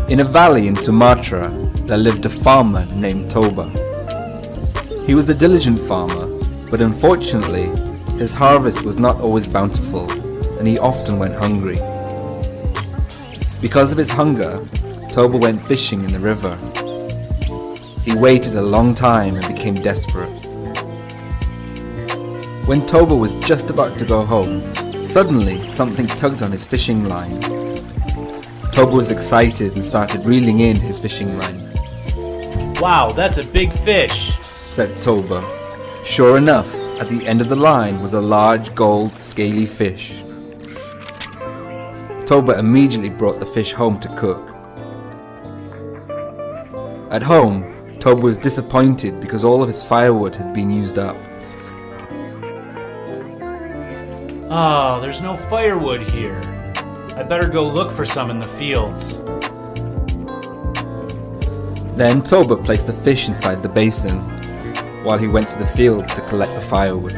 In a valley in Sumatra, there lived a farmer named Toba. He was a diligent farmer, but unfortunately, his harvest was not always bountiful, and he often went hungry. Because of his hunger, Toba went fishing in the river. He waited a long time and became desperate. When Toba was just about to go home, suddenly something tugged on his fishing line. Toba was excited and started reeling in his fishing line. Wow, that's a big fish, said Toba. Sure enough, at the end of the line was a large gold scaly fish. Toba immediately brought the fish home to cook. At home, Toba was disappointed because all of his firewood had been used up. Oh, there's no firewood here. I better go look for some in the fields. Then Toba placed the fish inside the basin, while he went to the field to collect the firewood.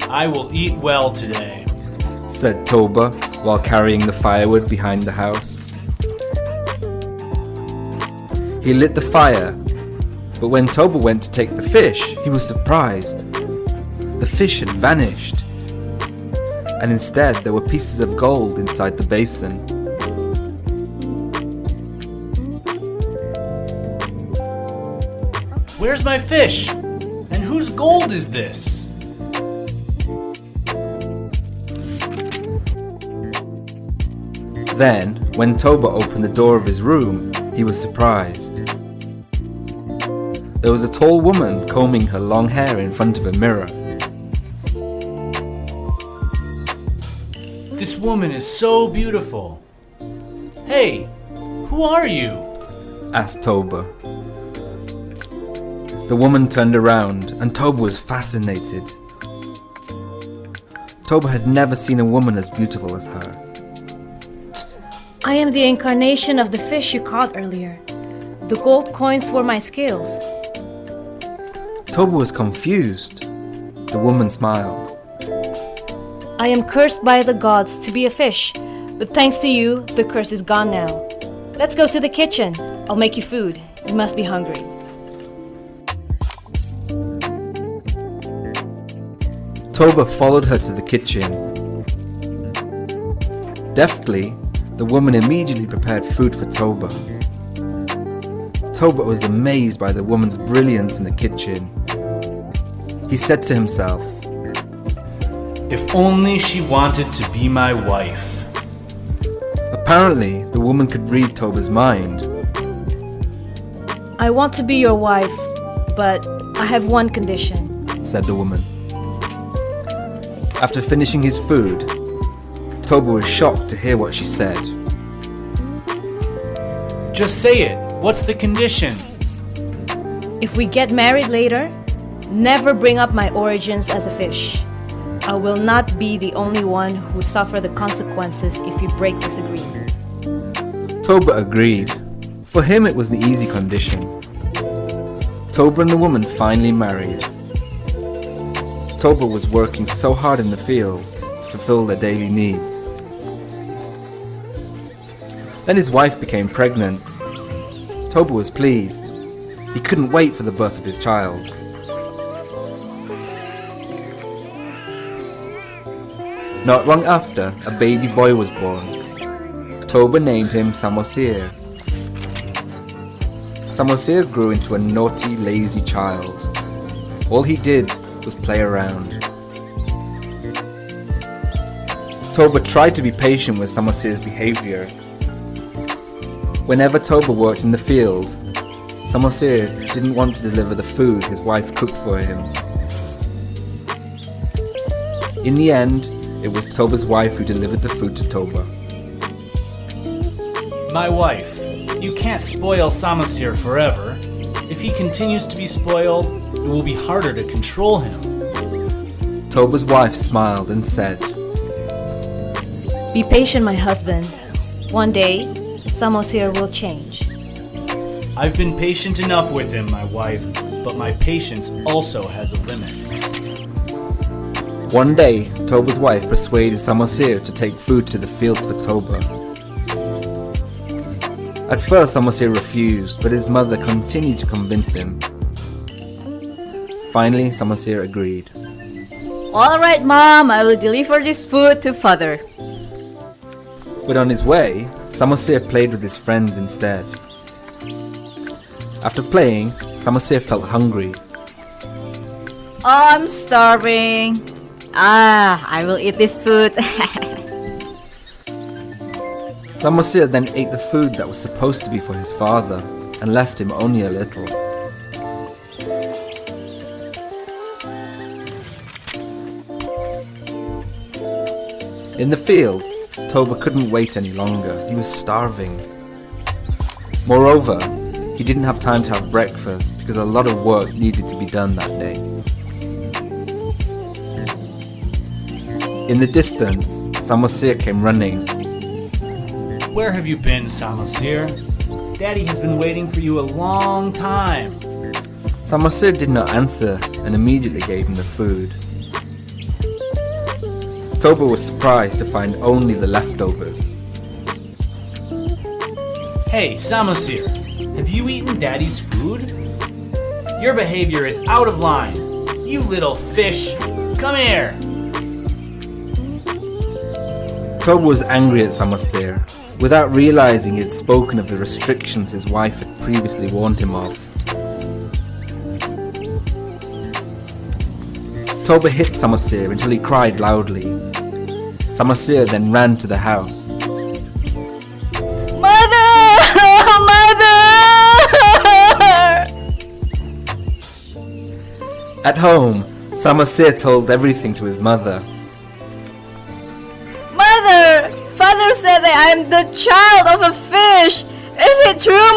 I will eat well today, said Toba while carrying the firewood behind the house. He lit the fire, but when Toba went to take the fish, he was surprised. The fish had vanished, and instead there were pieces of gold inside the basin. Where's my fish? And whose gold is this? Then, when Toba opened the door of his room, he was surprised. There was a tall woman combing her long hair in front of a mirror. This woman is so beautiful. Hey, who are you? asked Toba. The woman turned around and Toba was fascinated. Toba had never seen a woman as beautiful as her. I am the incarnation of the fish you caught earlier. The gold coins were my scales. Toba was confused. The woman smiled. I am cursed by the gods to be a fish, but thanks to you, the curse is gone now. Let's go to the kitchen. I'll make you food. You must be hungry. Toba followed her to the kitchen. Deftly, the woman immediately prepared food for Toba. Toba was amazed by the woman's brilliance in the kitchen. He said to himself, if only she wanted to be my wife. Apparently, the woman could read Toba's mind. I want to be your wife, but I have one condition, said the woman. After finishing his food, Toba was shocked to hear what she said. Just say it. What's the condition? If we get married later, never bring up my origins as a fish. I will not be the only one who suffer the consequences if you break this agreement. Toba agreed. For him it was the easy condition. Toba and the woman finally married. Toba was working so hard in the fields to fulfill their daily needs. Then his wife became pregnant. Toba was pleased. He couldn't wait for the birth of his child. Not long after, a baby boy was born. Toba named him Samosir. Samosir grew into a naughty, lazy child. All he did was play around. Toba tried to be patient with Samosir's behavior. Whenever Toba worked in the field, Samosir didn't want to deliver the food his wife cooked for him. In the end, it was Toba's wife who delivered the food to Toba. My wife, you can't spoil Samosir forever. If he continues to be spoiled, it will be harder to control him. Toba's wife smiled and said, Be patient, my husband. One day, Samosir will change. I've been patient enough with him, my wife, but my patience also has a limit. One day, Toba's wife persuaded Samosir to take food to the fields for Toba. At first, Samosir refused, but his mother continued to convince him. Finally, Samosir agreed. Alright, Mom, I will deliver this food to Father. But on his way, Samosir played with his friends instead. After playing, Samosir felt hungry. I'm starving. I will eat this food. Samosir then ate the food that was supposed to be for his father and left him only a little. In the fields, Toba couldn't wait any longer. He was starving. Moreover, he didn't have time to have breakfast because a lot of work needed to be done that day. In the distance, Samosir came running. Where have you been, Samosir? Daddy has been waiting for you a long time. Samosir did not answer and immediately gave him the food. Toba was surprised to find only the leftovers. Hey, Samosir, have you eaten Daddy's food? Your behavior is out of line. You little fish, come here. Toba was angry at Samosir, without realizing he had spoken of the restrictions his wife had previously warned him of. Toba hit Samosir until he cried loudly. Samosir then ran to the house. Mother! Mother! At home, Samosir told everything to his mother. Mother! Father said that I'm the child of a fish. Is it true,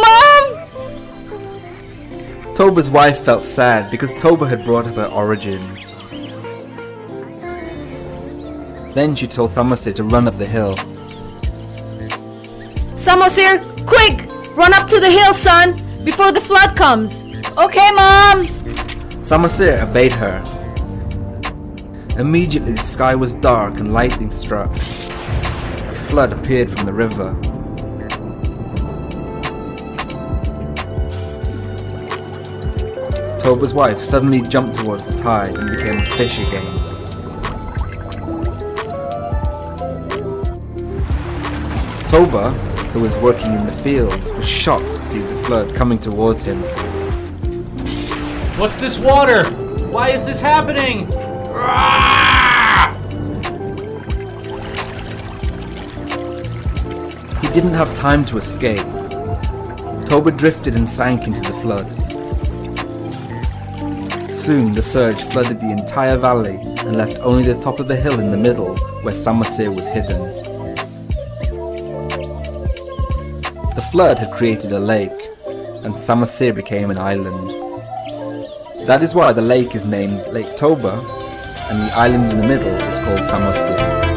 Mom? Toba's wife felt sad because Toba had brought up her origins. Then she told Samosir to run up the hill. Samosir, quick! Run up to the hill, son, before the flood comes. Okay, Mom? Samosir obeyed her. Immediately the sky was dark and lightning struck. A flood appeared from the river. Toba's wife suddenly jumped towards the tide and became a fish again. Toba, who was working in the fields, was shocked to see the flood coming towards him. What's this water? Why is this happening? He didn't have time to escape. Toba drifted and sank into the flood. Soon the surge flooded the entire valley and left only the top of the hill in the middle where Samosir was hidden. The flood had created a lake, and Samosir became an island. That is why the lake is named Lake Toba, and the island in the middle is called Samosir.